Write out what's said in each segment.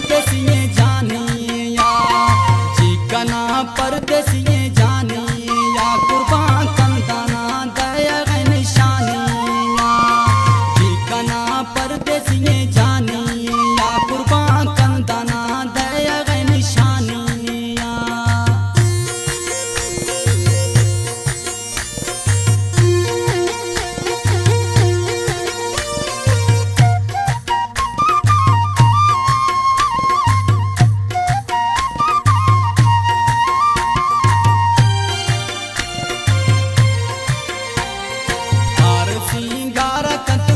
परदेसिये जानिया चिकना परदेसिये जानिया कुर्बान कंदना दया निशानिया चिकना परदेसिये जानिया कुर्बान कंदना दया निशानिया। हार सिंगार कत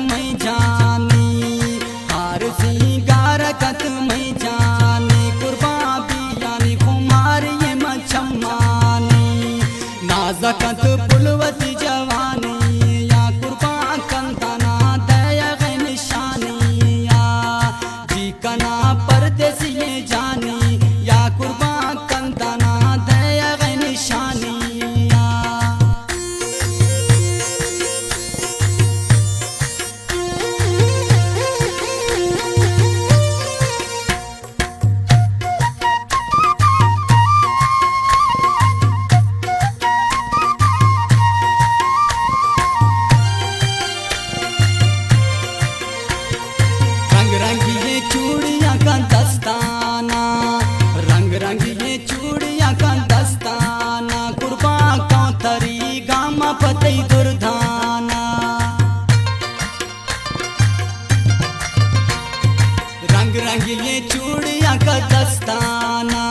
मैं जानी हार सिंगार कत मैं जानी कुर्बान बियानी कुमार ये मछमानी नाजकत पुलवती जवानी या कुर्बान कंतना दया निशानिया चिकना परदेसिये जानी या कुर्बान कंतना दया निशानिया। रंग चूड़िया का दस्ताना रंग रंगी चूड़िया का दस्ताना कुर्बान का तरी गामा पतई दुर्धाना रंग रंगी चूड़िया का दस्ताना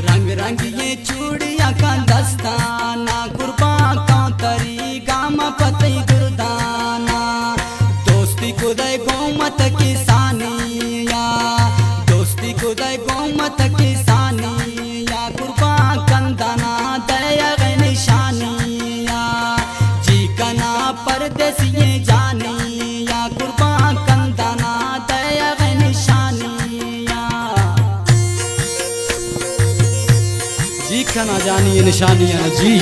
रंग रंगी चूड़िया का दस्ताना कुर्बान का तरी गामा पतई दुर्धाना दोस्ती खुदय गोमत किसानिया दोस्ती खुदय गोमत किसानिया कुर्बान कंदना दया निशानिया चिकना परदेसिये जानिया कुर्बान कंदना दया निशानिया। चिकना जानिए निशानिया जी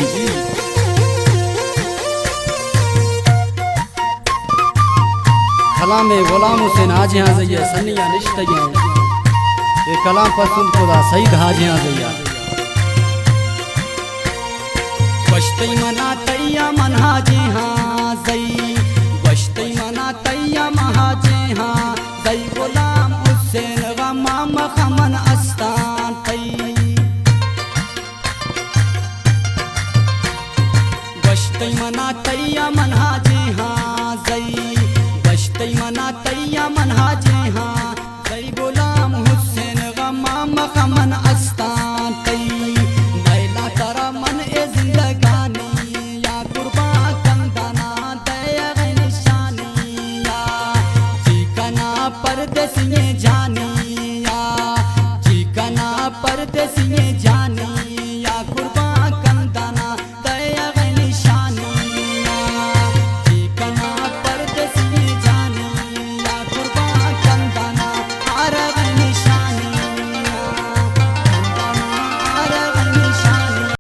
कलाम गुलाम हुसैन आज यहाँ जइया सनिया निश्तया ये कलाम पसंद खुदा सही घाज यहाँ जइया बश्तई मना तैया मना जे हाँ जई बश्तई मना तैया महा जे हाँ जई गुलाम हुसैन व मामा खमन अस्तान तई बश्तई मना तैया मना जे हाँ जई बश्तई मना तैया मना जे